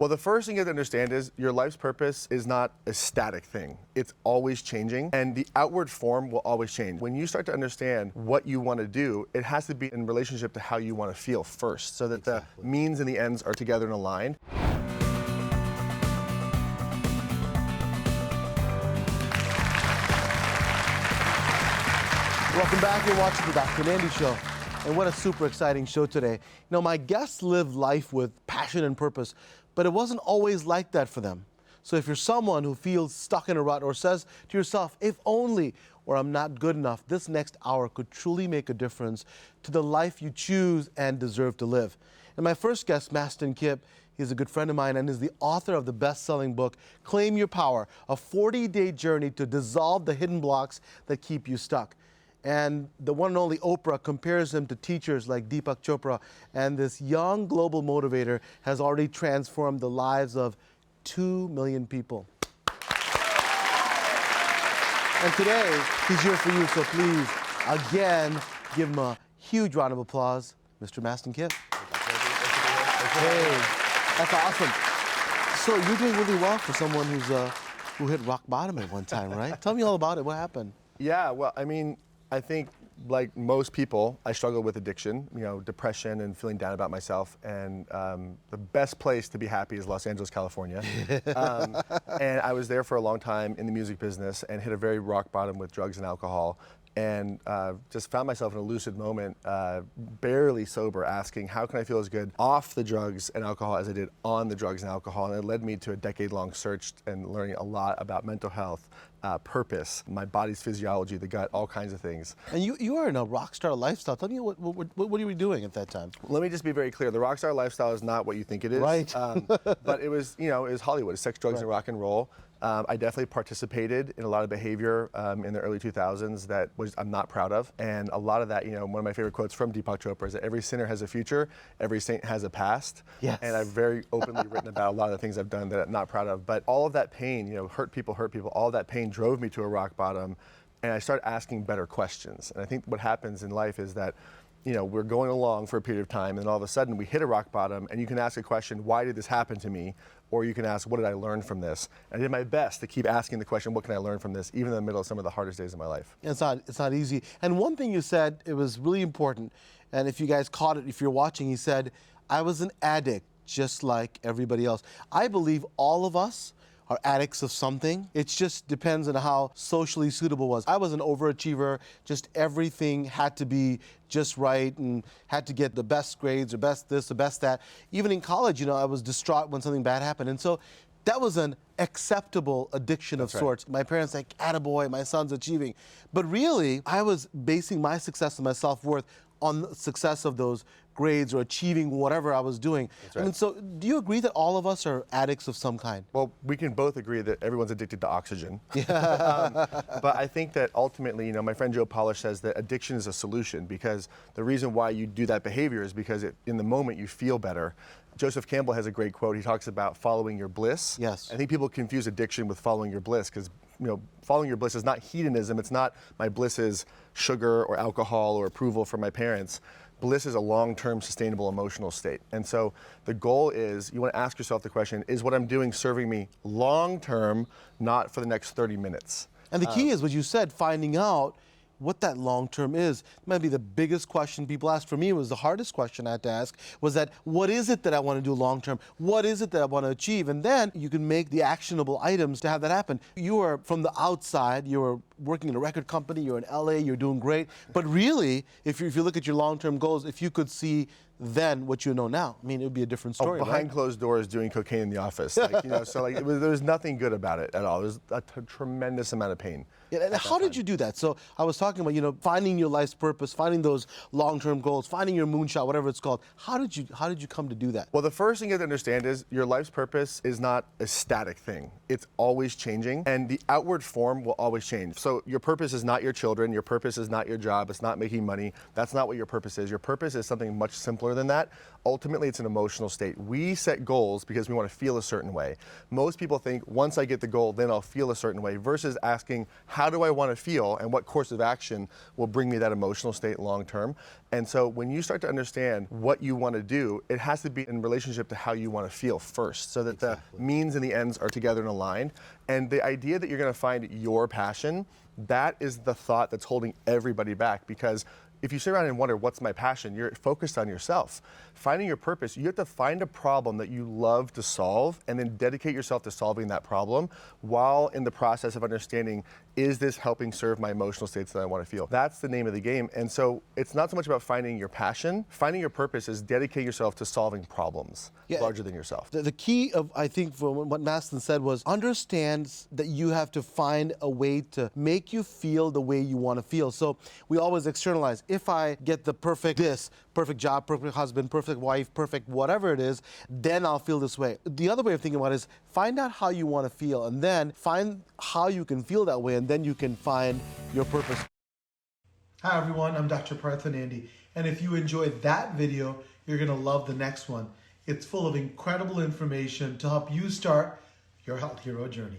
Well, the first thing you have to understand is your life's purpose is not a static thing. It's always changing, and the outward form will always change. When you start to understand what you want to do, it has to be in relationship to how you want to feel first, so that the means and the ends are together and aligned. Welcome back. You're watching the Partha Nandi Show. And what a super exciting show today. You know, my guests live life with passion and purpose, but it wasn't always like that for them. So if you're someone who feels stuck in a rut or says to yourself, if only, or I'm not good enough, this next hour could truly make a difference to the life you choose and deserve to live. And my first guest, Mastin Kipp, he's a good friend of mine and is the author of the best-selling book, Claim Your Power, a 40-day journey to dissolve the hidden blocks that keep you stuck. And the one and only Oprah compares him to teachers like Deepak Chopra, and this young global motivator has already transformed the lives of 2 million people. And today, he's here for you, so please, again, give him a huge round of applause, Mr. Mastin Kipp. Hey, that's awesome. So you're doing really well for someone who hit rock bottom at one time, right? Tell me all about it. What happened? Yeah, well, I think, like most people, I struggle with addiction, depression and feeling down about myself. And the best place to be happy is Los Angeles, California. And I was there for a long time in the music business and hit a very rock bottom with drugs and alcohol. And just found myself in a lucid moment, barely sober, asking, how can I feel as good off the drugs and alcohol as I did on the drugs and alcohol? And it led me to a decade-long search and learning a lot about mental health, purpose, my body's physiology, the gut, all kinds of things. And you are in a rock star lifestyle. Tell me, what were you doing at that time? Let me just be very clear. The rock star lifestyle is not what you think it is. Right. But it was, it was Hollywood, it's sex, drugs, and rock and roll. I definitely participated in a lot of behavior in the early 2000s that I'm not proud of. And a lot of that, one of my favorite quotes from Deepak Chopra is that every sinner has a future, every saint has a past. Yes. And I've very openly written about a lot of the things I've done that I'm not proud of. But all of that pain, hurt people, all of that pain drove me to a rock bottom. And I started asking better questions. And I think what happens in life is that we're going along for a period of time, and all of a sudden we hit a rock bottom, and you can ask a question, why did this happen to me? Or you can ask, what did I learn from this? And I did my best to keep asking the question, what can I learn from this, even in the middle of some of the hardest days of my life. It's not easy. And one thing you said, it was really important, and if you guys caught it, if you're watching, he said, I was an addict just like everybody else. I believe all of us are addicts of something. It just depends on how socially suitable it was. I was an overachiever, just everything had to be just right and had to get the best grades or best this or best that. Even in college, I was distraught when something bad happened. And so that was an acceptable addiction of sorts. My parents like, attaboy, my son's achieving. But really, I was basing my success and my self-worth on the success of those grades or achieving whatever I was doing. Right. And so do you agree that all of us are addicts of some kind? Well, we can both agree that everyone's addicted to oxygen. But I think that ultimately, my friend Joe Polish says that addiction is a solution, because the reason why you do that behavior is because in the moment you feel better. Joseph Campbell has a great quote. He talks about following your bliss. Yes. I think people confuse addiction with following your bliss, because following your bliss is not hedonism. It's not my bliss is sugar or alcohol or approval from my parents. Bliss is a long-term sustainable emotional state. And so the goal is, you want to ask yourself the question, is what I'm doing serving me long-term, not for the next 30 minutes? And the key is what you said, finding out what that long-term is. It might be the biggest question people ask. For me, it was the hardest question I had to ask, was that, what is it that I want to do long-term? What is it that I want to achieve? And then you can make the actionable items to have that happen. You are from the outside, you're working in a record company, you're in LA, you're doing great. But really, if you look at your long-term goals, if you could see then what you know now, it would be a different story. Behind closed doors doing cocaine in the office. There's nothing good about it at all. There's a tremendous amount of pain. Yeah, and how did you do that? So I was talking about, finding your life's purpose, finding those long-term goals, finding your moonshot, whatever it's called. How did you come to do that? Well, the first thing you have to understand is your life's purpose is not a static thing. It's always changing, and the outward form will always change. So your purpose is not your children. Your purpose is not your job. It's not making money. That's not what your purpose is. Your purpose is something much simpler simpler than that. Ultimately, it's an emotional state. We set goals because we want to feel a certain way. Most people think once I get the goal, then I'll feel a certain way, versus asking, how do I want to feel and what course of action will bring me that emotional state long term? And so when you start to understand what you want to do, it has to be in relationship to how you want to feel first, so that the means and the ends are together and aligned. And the idea that you're going to find your passion, that is the thought that's holding everybody back, because if you sit around and wonder, what's my passion? You're focused on yourself. Finding your purpose, you have to find a problem that you love to solve and then dedicate yourself to solving that problem while in the process of understanding, is this helping serve my emotional states that I want to feel? That's the name of the game. And so it's not so much about finding your passion. Finding your purpose is dedicate yourself to solving problems larger than yourself. The key of, I think, from what Maston said was, understands that you have to find a way to make you feel the way you want to feel. So we always externalize. If I get the perfect job, perfect husband, perfect wife, perfect whatever it is, then I'll feel this way. The other way of thinking about it is find out how you want to feel, and then find how you can feel that way, and then you can find your purpose. Hi everyone, I'm Dr. Partha Nandi, and if you enjoyed that video, you're going to love the next one. It's full of incredible information to help you start your health hero journey.